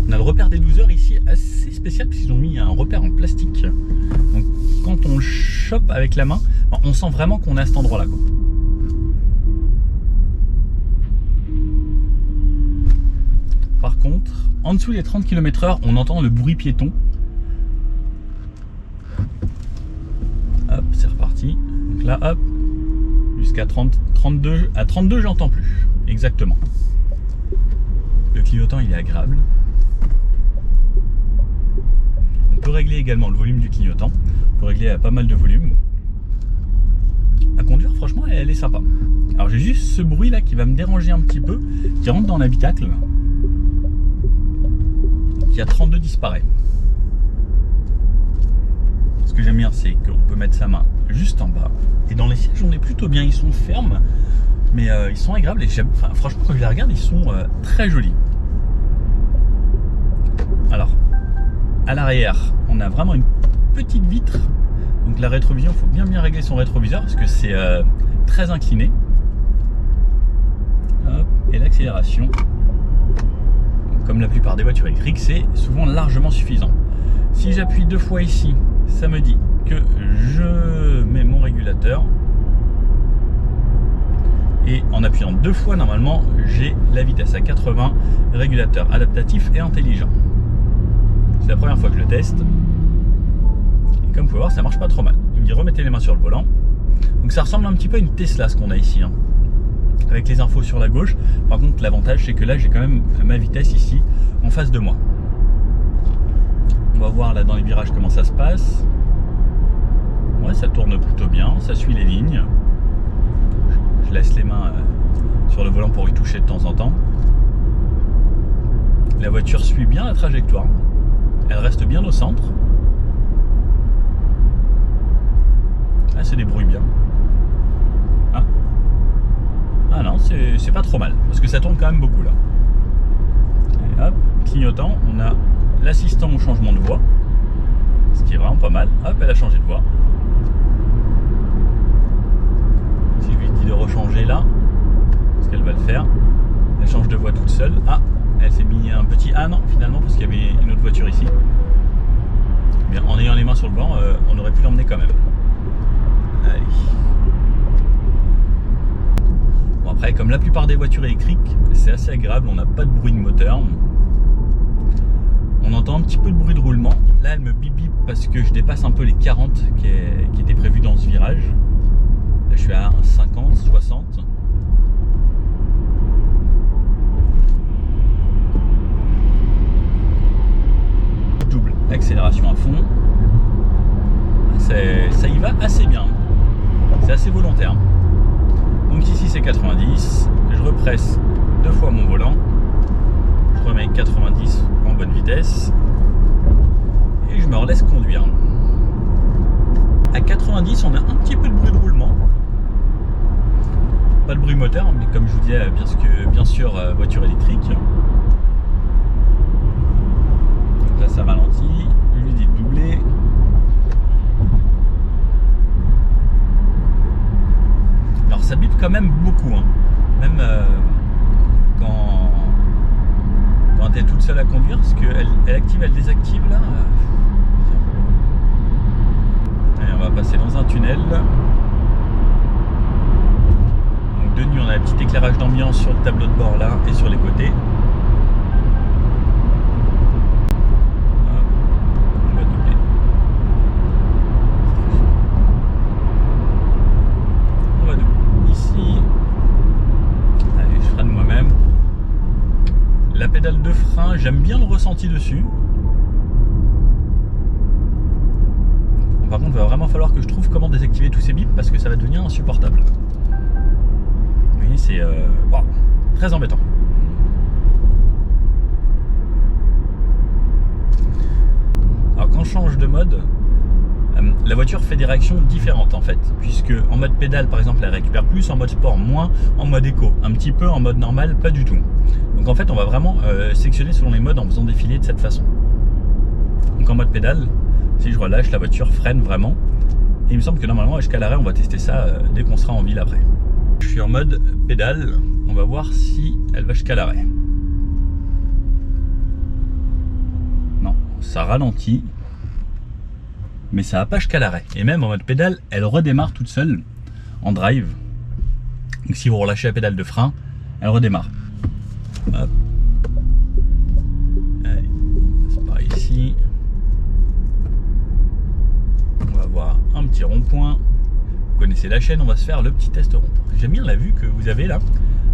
On a le repère des 12 heures ici assez spécial parce qu'ils ont mis un repère en plastique. Donc quand on le chope avec la main, on sent vraiment qu'on est à cet endroit là quoi. Par contre, en dessous des 30 km/h, on entend le bruit piéton. Hop, c'est reparti. Donc là, hop, jusqu'à 32, à 32, j'entends plus. Exactement. Le clignotant, il est agréable. On peut régler également le volume du clignotant. On peut régler à pas mal de volume. À conduire, franchement, elle est sympa. Alors, j'ai juste ce bruit là qui va me déranger un petit peu, qui rentre dans l'habitacle. Qui à 32 disparaît. Ce que j'aime bien, c'est qu'on peut mettre sa main juste en bas. Et dans les sièges, on est plutôt bien. Ils sont fermes, mais ils sont agréables. Et franchement, quand je les regarde, ils sont très jolis. Alors, à l'arrière, on a vraiment une petite vitre. Donc la rétrovision, il faut bien régler son rétroviseur parce que c'est très incliné. Hop, et l'accélération, comme la plupart des voitures électriques, c'est souvent largement suffisant. Si j'appuie 2 fois ici, ça me dit que je mets mon régulateur. Et en appuyant 2 fois, normalement, j'ai la vitesse à 80, régulateur adaptatif et intelligent. C'est la première fois que je le teste. Et comme vous pouvez voir, ça marche pas trop mal. Il me dit remettez les mains sur le volant. Donc ça ressemble un petit peu à une Tesla ce qu'on a ici. Avec les infos sur la gauche. Par contre, l'avantage, c'est que là, j'ai quand même ma vitesse ici, en face de moi. On va voir là dans les virages comment ça se passe. Ouais, ça tourne plutôt bien, ça suit les lignes. Je laisse les mains sur le volant pour y toucher de temps en temps. La voiture suit bien la trajectoire. Elle reste bien au centre. Là, c'est débrouille bien. Ah non, c'est pas trop mal, parce que ça tourne quand même beaucoup là. Et hop, clignotant, on a l'assistant au changement de voie, ce qui est vraiment pas mal. Hop, elle a changé de voie. Si je lui dis de rechanger là, parce qu'elle va le faire, elle change de voie toute seule. Ah, elle s'est mis un petit... Ah non, finalement, parce qu'il y avait une autre voiture ici. Bien, en ayant les mains sur le banc, on aurait pu l'emmener quand même. Allez. Bon, après, comme la plupart des voitures électriques, c'est assez agréable, on n'a pas de bruit de moteur. On entend un petit peu de bruit de roulement. Là, elle me bip bip parce que je dépasse un peu les 40 qui étaient prévus dans ce virage. Là, je suis à 50, 60. Double accélération à fond. Ça y va assez bien. C'est assez volontaire. Donc ici c'est 90, je represse 2 fois mon volant, je remets 90 en bonne vitesse et je me relaisse conduire. À 90 on a un petit peu de bruit de roulement, pas de bruit moteur, mais comme je vous disais, bien sûr voiture électrique. Donc là ça ralentit, je lui dis de doubler. Alors ça bip quand même beaucoup, hein. Même quand elle est toute seule à conduire, parce qu'elle active, elle désactive là. Allez, on va passer dans un tunnel. Donc de nuit on a un petit éclairage d'ambiance sur le tableau de bord là et sur les côtés. On va doubler. On va doubler ici. pédale de frein, j'aime bien le ressenti dessus. Bon, par contre, il va vraiment falloir que je trouve comment désactiver tous ces bips parce que ça va devenir insupportable. Oui, c'est wow, très embêtant. Alors quand je change de mode, la voiture fait des réactions différentes en fait, puisque en mode pédale par exemple elle récupère plus, en mode sport moins, en mode éco un petit peu, en mode normal pas du tout. Donc en fait on va vraiment sectionner selon les modes en faisant défiler de cette façon. Donc en mode pédale, si je relâche, la voiture freine vraiment, et il me semble que normalement jusqu'à l'arrêt on va tester ça dès qu'on sera en ville après. Je suis en mode pédale, on va voir si elle va jusqu'à l'arrêt. Non, ça ralentit. Mais ça va pas jusqu'à l'arrêt. Et même en mode pédale, elle redémarre toute seule en drive. Donc si vous relâchez la pédale de frein, elle redémarre. Hop. Allez, c'est par ici. On va voir un petit rond-point. Vous connaissez la chaîne, on va se faire le petit test rond-point. J'aime bien la vue que vous avez là,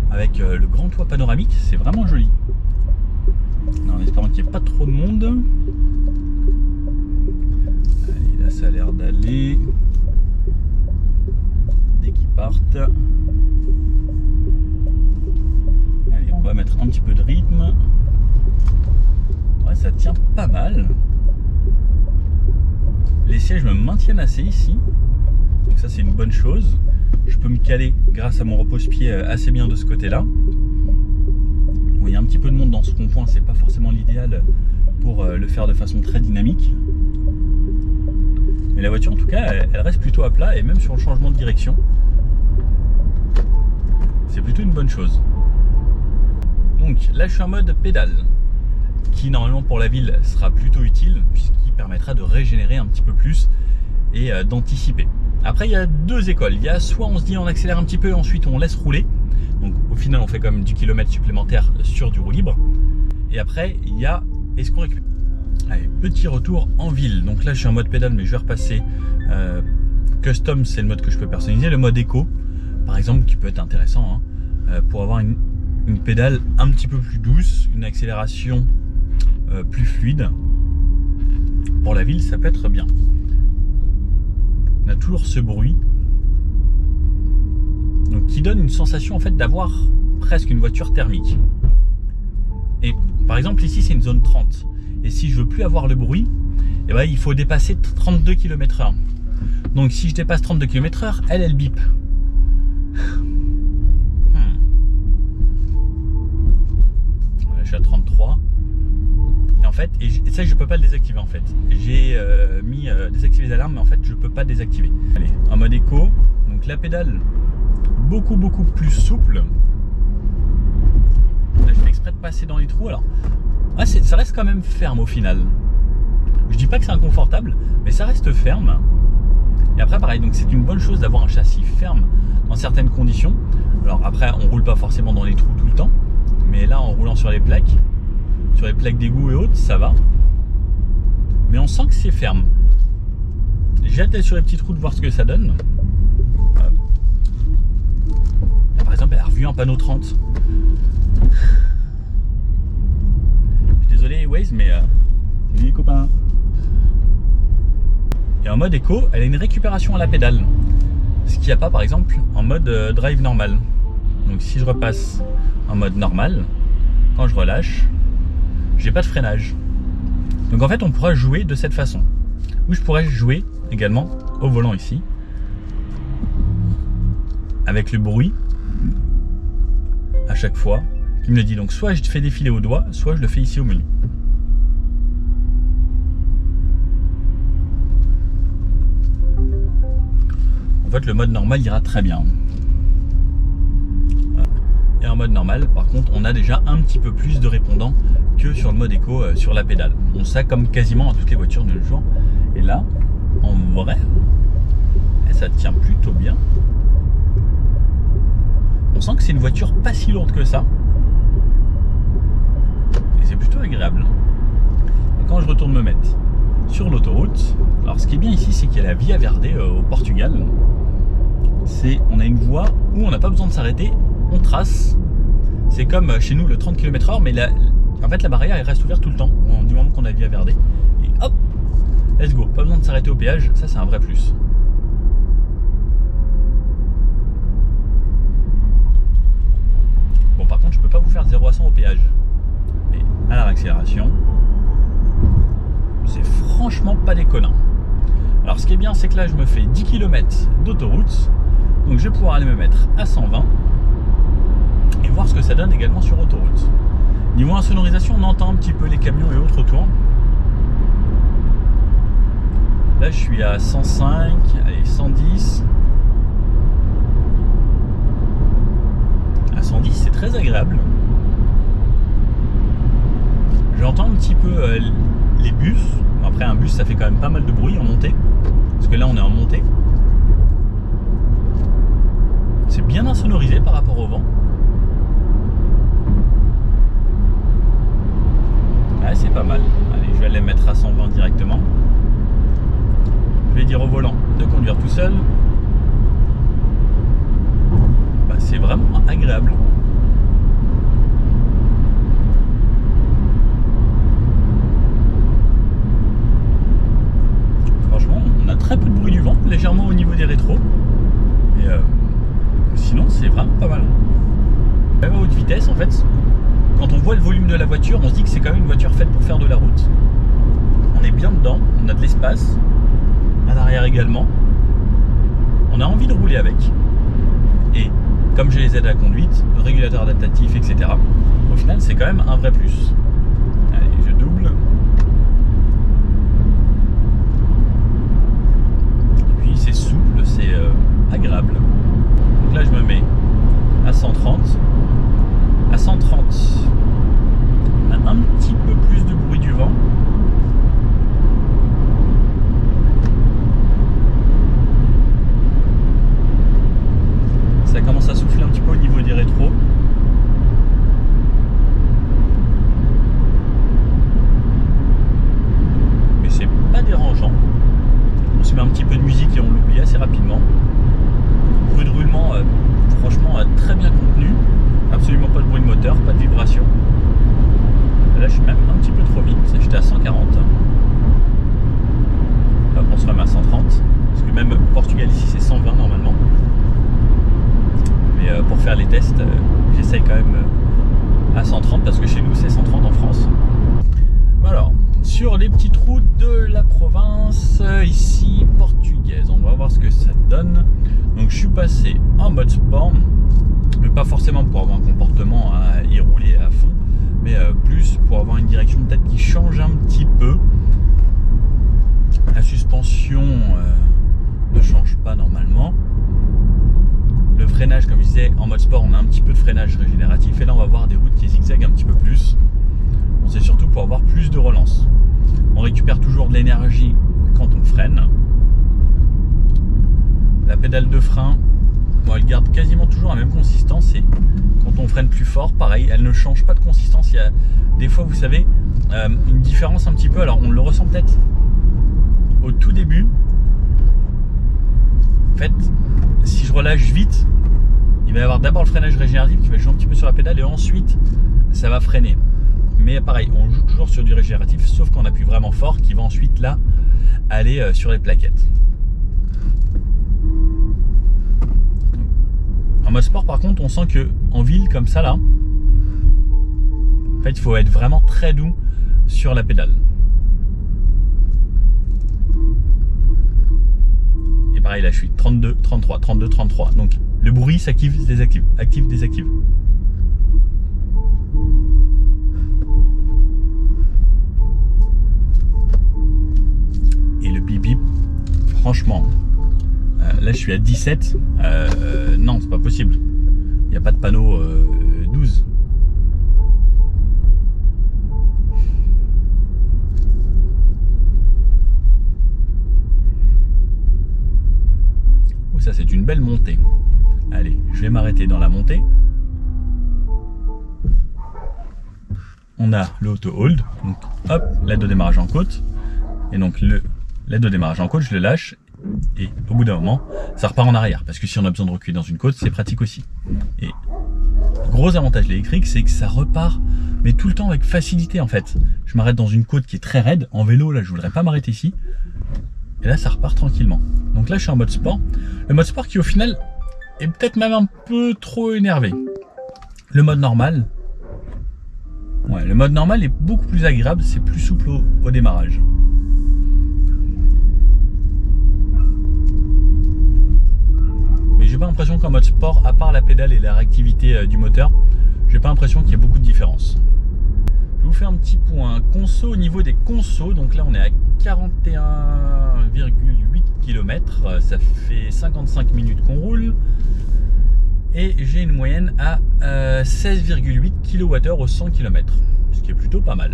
avec le grand toit panoramique, c'est vraiment joli. En espérant qu'il n'y ait pas trop de monde. Ça a l'air d'aller dès qu'ils partent. Allez, on va mettre un petit peu de rythme. Ouais, ça tient pas mal. Les sièges me maintiennent assez ici, donc ça c'est une bonne chose. Je peux me caler grâce à mon repose-pied assez bien de ce côté-là. Bon, il y a un petit peu de monde dans ce rond-point, c'est pas forcément l'idéal pour le faire de façon très dynamique. Mais la voiture en tout cas elle reste plutôt à plat, et même sur le changement de direction c'est plutôt une bonne chose. Donc là je suis en mode pédale, qui normalement pour la ville sera plutôt utile puisqu'il permettra de régénérer un petit peu plus et d'anticiper. Après il y a deux écoles, il y a soit on se dit on accélère un petit peu et ensuite on laisse rouler, donc au final on fait quand même du kilomètre supplémentaire sur du roue libre, et après il y a est-ce qu'on récupère. Allez, petit retour en ville. Donc là je suis en mode pédale, mais je vais repasser custom, c'est le mode que je peux personnaliser. Le mode éco par exemple qui peut être intéressant pour avoir une pédale un petit peu plus douce, une accélération plus fluide. Pour la ville ça peut être bien. On a toujours ce bruit, donc qui donne une sensation en fait d'avoir presque une voiture thermique. Et par exemple ici c'est une zone 30. Et si je veux plus avoir le bruit, eh ben, il faut dépasser 32 km/h. Donc si je dépasse 32 km/h, elle bip. Voilà, je suis à 33. Et en fait, et ça je peux pas le désactiver en fait. J'ai mis désactiver les alarmes, mais en fait je peux pas désactiver. Allez, en mode éco, donc la pédale beaucoup plus souple. Là je fais exprès de passer dans les trous alors. Ah, ça reste quand même ferme au final. Je dis pas que c'est inconfortable, mais ça reste ferme. Et après pareil, donc c'est une bonne chose d'avoir un châssis ferme dans certaines conditions. Alors après on roule pas forcément dans les trous tout le temps, mais là en roulant sur les plaques d'égout et autres, ça va. Mais on sent que c'est ferme. J'ai hâte d'aller sur les petits trous de voir ce que ça donne. Là, par exemple elle a revu un panneau 30. Désolé Waze, mais salut les copains. Et en mode éco, elle a une récupération à la pédale, ce qu'il n'y a pas par exemple en mode drive normal. Donc si je repasse en mode normal, quand je relâche, j'ai pas de freinage. Donc en fait on pourra jouer de cette façon. Ou je pourrais jouer également au volant ici, avec le bruit à chaque fois qui me le dit. Donc soit je fais défiler au doigt, soit je le fais ici au menu. En fait le mode normal ira très bien. Et en mode normal par contre on a déjà un petit peu plus de répondants que sur le mode éco sur la pédale. On ça comme quasiment à toutes les voitures de nos jours. Et là en vrai ça tient plutôt bien. On sent que c'est une voiture pas si lourde que ça. Et c'est plutôt agréable. Et quand je retourne me mettre sur l'autoroute, alors ce qui est bien ici, c'est qu'il y a la Via Verde au Portugal. On a une voie où on n'a pas besoin de s'arrêter, on trace. C'est comme chez nous le 30 km/h, mais En fait, la barrière elle reste ouverte tout le temps, du moment qu'on a via Verde. Et hop, let's go. Pas besoin de s'arrêter au péage, ça c'est un vrai plus. Bon, par contre, je peux pas vous faire 0 à 100 au péage. Mais à la réaccélération, c'est franchement pas déconnant. Alors, ce qui est bien, c'est que là, je me fais 10 km d'autoroute. Donc, je vais pouvoir aller me mettre à 120 et voir ce que ça donne également sur autoroute. Niveau insonorisation, on entend un petit peu les camions et autres autour. Là, je suis à 105, allez, 110. À 110, c'est très agréable. J'entends un petit peu les bus. Après, un bus, ça fait quand même pas mal de bruit en montée. Parce que là, on est en montée. C'est bien insonorisé par rapport au vent. Ouais, c'est pas mal. Allez, je vais aller mettre à 120 directement. Je vais dire au volant de conduire tout seul. Bah, c'est vraiment agréable. Franchement, on a très peu de bruit du vent, légèrement au niveau des rétros. Et sinon, c'est vraiment pas mal. Même à haute vitesse, en fait, quand on voit le volume de la voiture, on se dit que c'est quand même une voiture faite pour faire de la route. On est bien dedans, on a de l'espace, à l'arrière également. On a envie de rouler avec. Et comme j'ai les aides à la conduite, le régulateur adaptatif, etc., au final, c'est quand même un vrai plus. Allez, je double. Et puis, c'est souple, c'est agréable. Donc là, je me mets à 130. À 130, on a un petit peu plus de bruit du vent. Ça commence à souffler un petit peu au niveau des rétros. Mais c'est pas dérangeant. On se met un petit peu de musique et on l'oublie assez rapidement. Bruit de roulement, franchement, très bien contenu. Absolument pas de bruit de moteur, pas de vibration. Là, je suis même un petit peu trop vite. J'étais à 140. Hop, on se remet à 130. Parce que même au Portugal, ici, c'est 120 normalement. Mais pour faire les tests, j'essaye quand même à 130 parce que chez nous, c'est 130 en France. Alors, sur les petites routes de la province, ici, portugaise, on va voir ce que ça donne. Donc, je suis passé en mode sport. Mais pas forcément pour avoir un comportement à y rouler à fond, mais plus pour avoir une direction peut-être qui change un petit peu. La suspension ne change pas normalement. Le freinage, comme je disais, en mode sport, on a un petit peu de freinage régénératif. Et là, on va voir des routes qui zigzaguent un petit peu plus. Bon, c'est surtout pour avoir plus de relance. On récupère toujours de l'énergie quand on freine. La pédale de frein, bon, elle garde quasiment toujours la même consistance et quand on freine plus fort, pareil, elle ne change pas de consistance. Il y a des fois, vous savez, une différence un petit peu. Alors, on le ressent peut-être au tout début. En fait, si je relâche vite, il va y avoir d'abord le freinage régénératif qui va jouer un petit peu sur la pédale et ensuite, ça va freiner. Mais pareil, on joue toujours sur du régénératif, sauf qu'on appuie vraiment fort, qui va ensuite là aller sur les plaquettes. En mode sport, par contre, on sent que en ville comme ça là, en fait, il faut être vraiment très doux sur la pédale. Et pareil, là, je suis 32, 33, 32, 33. Donc, le bruit s'active, désactive, active, désactive. Et le bip bip, franchement. Là, je suis à 17. Non, c'est pas possible. Il n'y a pas de panneau 12. Oh, ça, c'est une belle montée. Allez, je vais m'arrêter dans la montée. On a l'auto-hold. Donc, hop, l'aide au démarrage en côte. Et donc, l'aide au démarrage en côte, je le lâche. Et au bout d'un moment, ça repart en arrière. Parce que si on a besoin de reculer dans une côte, c'est pratique aussi. Et le gros avantage de l'électrique, c'est que ça repart mais tout le temps avec facilité en fait. Je m'arrête dans une côte qui est très raide. En vélo, là, je voudrais pas m'arrêter ici. Et là, ça repart tranquillement. Donc là, je suis en mode sport. Le mode sport qui, au final, est peut-être même un peu trop énervé. Le mode normal, ouais, le mode normal est beaucoup plus agréable. C'est plus souple au démarrage. Mais j'ai pas l'impression qu'en mode sport, à part la pédale et la réactivité du moteur, j'ai pas l'impression qu'il y ait beaucoup de différence. Je vous fais un petit point conso au niveau des consos. Donc là, on est à 41,8 km. Ça fait 55 minutes qu'on roule. Et j'ai une moyenne à 16,8 kWh au 100 km. Ce qui est plutôt pas mal.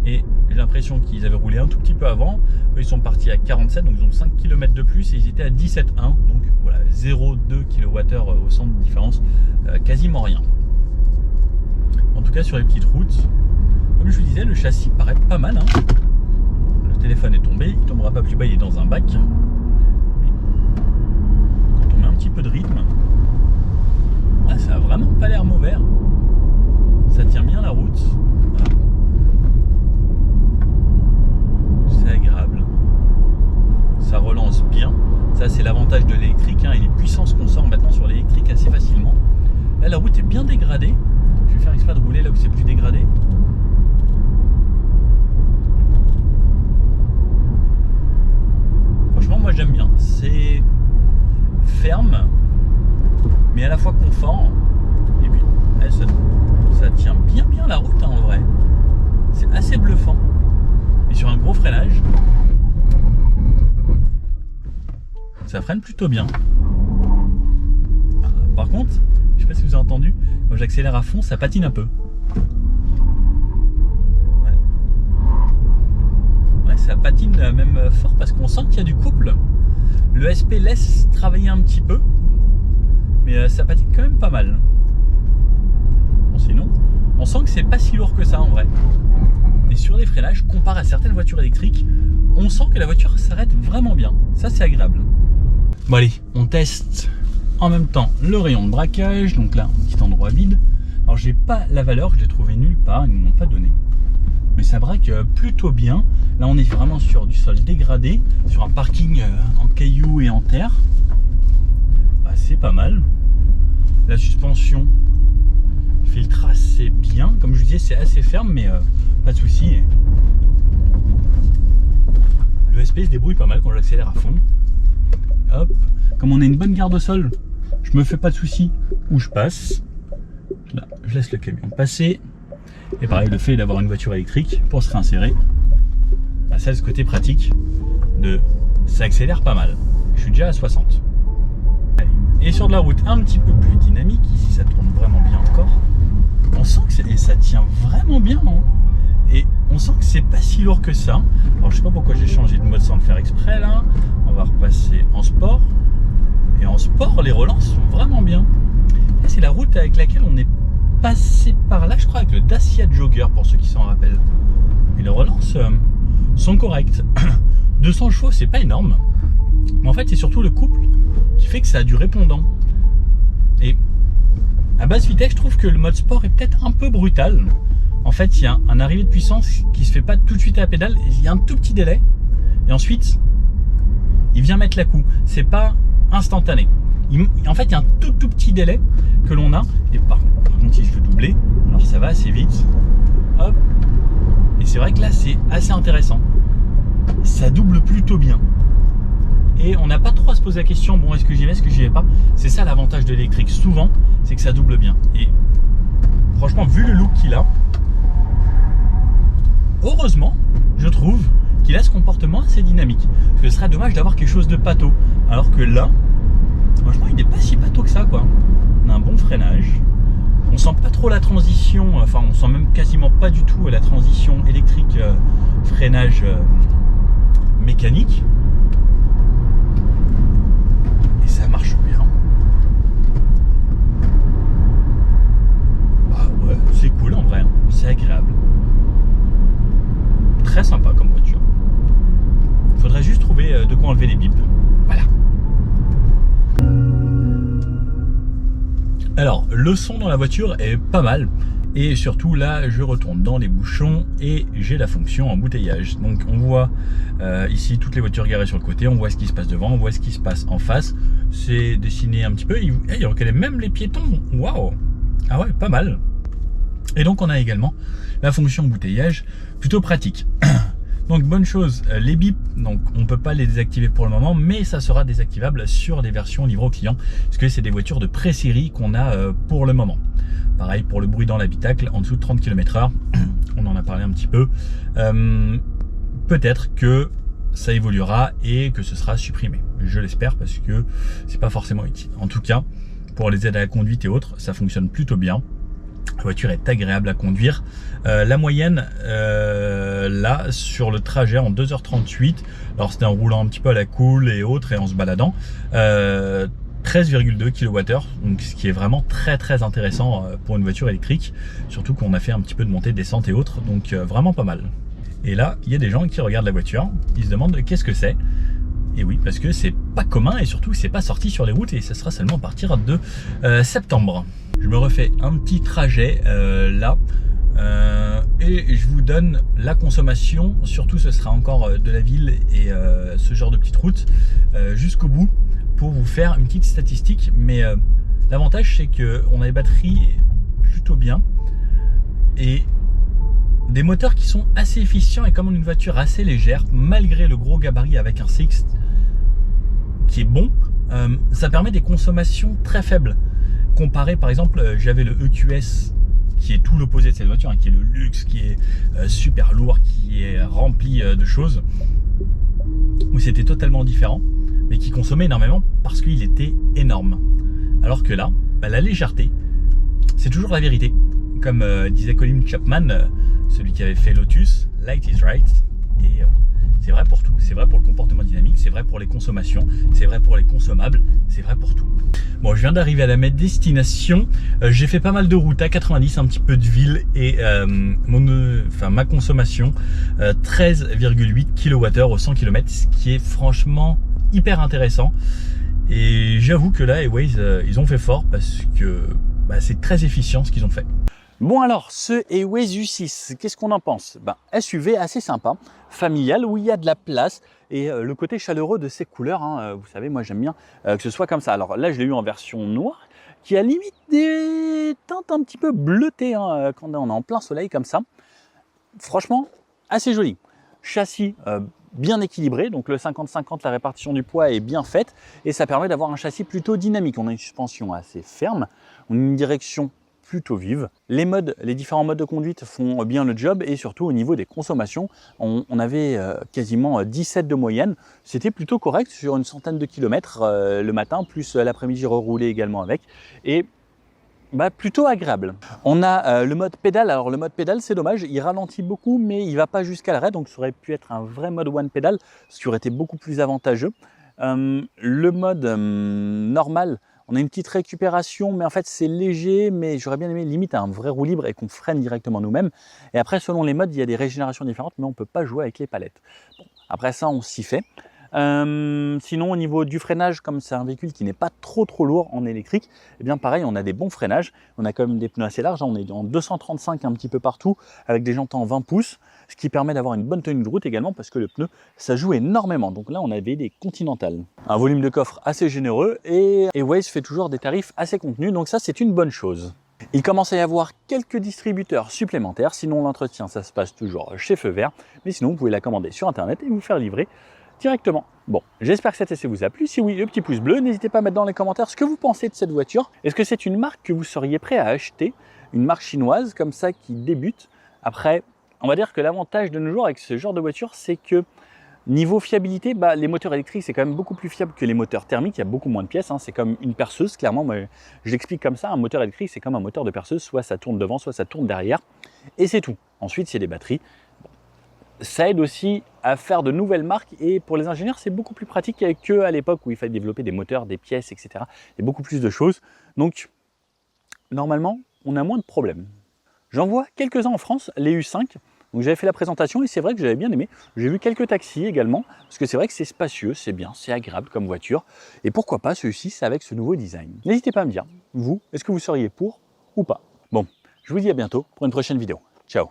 Et j'ai l'impression qu'ils avaient roulé un tout petit peu avant. Eux, ils sont partis à 47, donc ils ont 5 km de plus. Et ils étaient à 17,1. Donc voilà, 0,2 kWh au 100 de différence. Quasiment rien. En tout cas, sur les petites routes, comme je vous disais, le châssis paraît pas mal. Hein. Le téléphone est tombé, il tombera pas plus bas, il est dans un bac. Mais quand on met un petit peu de rythme, ouais, ça a vraiment pas l'air mauvais. Ça tient bien la route. C'est agréable. Ça relance bien. Ça, c'est l'avantage de l'électrique et les puissances qu'on sort maintenant sur l'électrique assez facilement. Là, la route est bien dégradée. Je vais faire exprès de rouler là où c'est plus dégradé. Franchement, moi j'aime bien. C'est ferme, mais à la fois confort. Et puis, ça tient bien la route hein, en vrai. C'est assez bluffant. Et sur un gros freinage, ça freine plutôt bien. Par contre, je sais pas si vous avez entendu, quand j'accélère à fond, ça patine un peu. Ouais, ça patine même fort parce qu'on sent qu'il y a du couple. Le SP laisse travailler un petit peu, mais ça patine quand même pas mal. Bon, sinon, on sent que c'est pas si lourd que ça en vrai. Et sur les freinages, comparé à certaines voitures électriques, on sent que la voiture s'arrête vraiment bien. Ça, c'est agréable. Bon allez, on teste en même temps le rayon de braquage. Donc là, un petit endroit vide. Alors j'ai pas la valeur, je l'ai trouvé nulle part, ils ne m'ont pas donné. Mais ça braque plutôt bien. Là on est vraiment sur du sol dégradé, sur un parking en cailloux et en terre. Bah, c'est pas mal. La suspension filtre assez bien. Comme je vous disais, c'est assez ferme, mais pas de souci. Le SP se débrouille pas mal quand j'accélère à fond. Hop. Comme on a une bonne garde au sol, je me fais pas de soucis où je passe. Là, je laisse le camion passer. Et pareil, le fait d'avoir une voiture électrique pour se réinsérer, bah, ça a ce côté pratique de ça accélère pas mal. Je suis déjà à 60. Allez. Et sur de la route un petit peu plus dynamique, ici ça tourne vraiment bien encore. On sent que ça tient vraiment bien. Hein. Et on sent que c'est pas si lourd que ça. Alors je sais pas pourquoi j'ai changé de mode sans le faire exprès là. On va repasser en sport. Et en sport, les relances sont vraiment bien. C'est la route avec laquelle on est passé par là, je crois, avec le Dacia Jogger, pour ceux qui s'en rappellent. Et les relances sont correctes. 200 chevaux, c'est pas énorme. Mais en fait, c'est surtout le couple qui fait que ça a du répondant. Et à basse vitesse, je trouve que le mode sport est peut-être un peu brutal. En fait, il y a un arrivée de puissance qui se fait pas tout de suite à la pédale. Il y a un tout petit délai. Et ensuite, il vient mettre la coup. C'est pas instantané. En fait, il y a un tout petit délai que l'on a. Et par contre, si je veux doubler, alors ça va assez vite. Hop. Et c'est vrai que là, c'est assez intéressant. Ça double plutôt bien. Et on n'a pas trop à se poser la question, bon, est-ce que j'y vais, est-ce que j'y vais pas. C'est ça l'avantage de l'électrique. Souvent, c'est que ça double bien. Et franchement, vu le look qu'il a, heureusement, je trouve qu'il a ce comportement assez dynamique. Parce que ce serait dommage d'avoir quelque chose de pâteau. Alors que là, franchement, il n'est pas si pâteau que ça, quoi. On a un bon freinage. On sent pas trop la transition, enfin, on sent même quasiment pas du tout la transition électrique, freinage mécanique. Et ça marche bien. Bah ouais, c'est cool en vrai. C'est agréable. Très sympa comme voiture. Faudrait juste trouver de quoi enlever les bips. Voilà. Alors, le son dans la voiture est pas mal. Et surtout là, je retourne dans les bouchons et j'ai la fonction embouteillage. Donc on voit ici toutes les voitures garées sur le côté, on voit ce qui se passe devant, on voit ce qui se passe en face. C'est dessiné un petit peu, il reconnaît même les piétons. Waouh! Ah ouais, pas mal. Et donc on a également la fonction embouteillage, plutôt pratique. Donc bonne chose, les bips, donc on ne peut pas les désactiver pour le moment, mais ça sera désactivable sur les versions livrées au client, parce que c'est des voitures de pré-série qu'on a pour le moment. Pareil pour le bruit dans l'habitacle, en dessous de 30 km/h, on en a parlé un petit peu. Peut-être que ça évoluera et que ce sera supprimé. Je l'espère parce que c'est pas forcément utile. En tout cas, pour les aides à la conduite et autres, ça fonctionne plutôt bien. La voiture est agréable à conduire. La moyenne, là, sur le trajet en 2h38, alors c'était en roulant un petit peu à la cool et autres et en se baladant, 13,2 kWh, donc ce qui est vraiment très intéressant pour une voiture électrique, surtout qu'on a fait un petit peu de montée, descente et autres, donc vraiment pas mal. Et là, il y a des gens qui regardent la voiture, ils se demandent qu'est-ce que c'est. Et oui, parce que c'est pas commun et surtout c'est pas sorti sur les routes et ça sera seulement à partir de septembre. Je me refais un petit trajet là et je vous donne la consommation, surtout ce sera encore de la ville et ce genre de petite route jusqu'au bout pour vous faire une petite statistique. Mais l'avantage c'est qu'on a les batteries plutôt bien et des moteurs qui sont assez efficients et comme une voiture assez légère, malgré le gros gabarit avec un Sixt qui est bon, ça permet des consommations très faibles. Comparé par exemple, j'avais le EQS qui est tout l'opposé de cette voiture, hein, qui est le luxe, qui est super lourd, qui est rempli de choses, où c'était totalement différent, mais qui consommait énormément parce qu'il était énorme. Alors que là, bah, la légèreté, c'est toujours la vérité. Comme disait Colin Chapman, celui qui avait fait Lotus, light is right. Et c'est vrai pour tout. C'est vrai pour le comportement dynamique, c'est vrai pour les consommations, c'est vrai pour les consommables, c'est vrai pour tout. Bon, je viens d'arriver à la destination. J'ai fait pas mal de routes à 90, un petit peu de ville et ma consommation 13,8 kWh au 100 km, ce qui est franchement hyper intéressant. Et j'avoue que là, Airways, ils ont fait fort parce que bah, c'est très efficient ce qu'ils ont fait. Bon alors, ce Airways U6, qu'est-ce qu'on en pense? SUV assez sympa, familial, où il y a de la place et le côté chaleureux de ses couleurs, hein, vous savez, moi j'aime bien que ce soit comme ça. Alors là, je l'ai eu en version noire, qui a limite des teintes un petit peu bleutées hein, quand on est en plein soleil comme ça. Franchement, assez joli. Châssis bien équilibré, donc le 50-50, la répartition du poids est bien faite et ça permet d'avoir un châssis plutôt dynamique. On a une suspension assez ferme, on a une direction plutôt vive. Les différents modes de conduite font bien le job et surtout au niveau des consommations, on avait quasiment 17 de moyenne. C'était plutôt correct sur une centaine de kilomètres le matin, plus l'après-midi reroulé également avec. Et bah, plutôt agréable. On a le mode pédale. Alors le mode pédale, c'est dommage, il ralentit beaucoup, mais il ne va pas jusqu'à l'arrêt. Donc ça aurait pu être un vrai mode one pédale, ce qui aurait été beaucoup plus avantageux. Le mode normal, on a une petite récupération, mais en fait c'est léger, mais j'aurais bien aimé limite un vrai roue libre et qu'on freine directement nous-mêmes. Et après, selon les modes, il y a des régénérations différentes, mais on ne peut pas jouer avec les palettes. Bon, après ça, on s'y fait. Sinon, au niveau du freinage, comme c'est un véhicule qui n'est pas trop lourd en électrique, eh bien pareil, on a des bons freinages. On a quand même des pneus assez larges, on est en 235 un petit peu partout, avec des jantes en 20 pouces, ce qui permet d'avoir une bonne tenue de route également, parce que le pneu, ça joue énormément. Donc là, on avait des Continental. Un volume de coffre assez généreux, et Airways fait toujours des tarifs assez contenus, donc ça, c'est une bonne chose. Il commence à y avoir quelques distributeurs supplémentaires, sinon l'entretien, ça se passe toujours chez Feu Vert, mais sinon, vous pouvez la commander sur Internet et vous faire livrer directement. Bon, j'espère que cet essai vous a plu. Si oui, le petit pouce bleu. N'hésitez pas à mettre dans les commentaires ce que vous pensez de cette voiture. Est-ce que c'est une marque que vous seriez prêt à acheter? Une marque chinoise comme ça qui débute. Après, on va dire que l'avantage de nos jours avec ce genre de voiture, c'est que niveau fiabilité, les moteurs électriques, c'est quand même beaucoup plus fiable que les moteurs thermiques. Il y a beaucoup moins de pièces. Hein. C'est comme une perceuse, clairement. Moi, je l'explique comme ça. Un moteur électrique, c'est comme un moteur de perceuse. Soit ça tourne devant, soit ça tourne derrière. Et c'est tout. Ensuite, c'est des batteries. Ça aide aussi à faire de nouvelles marques et pour les ingénieurs, c'est beaucoup plus pratique qu'à l'époque où il fallait développer des moteurs, des pièces, etc. Il y a beaucoup plus de choses. Donc, normalement, on a moins de problèmes. J'en vois quelques-uns en France, les U5. Donc, j'avais fait la présentation et c'est vrai que j'avais bien aimé. J'ai vu quelques taxis également, parce que c'est vrai que c'est spacieux, c'est bien, c'est agréable comme voiture. Et pourquoi pas celui-ci avec ce nouveau design. N'hésitez pas à me dire, vous, est-ce que vous seriez pour ou pas? Bon. Je vous dis à bientôt pour une prochaine vidéo. Ciao.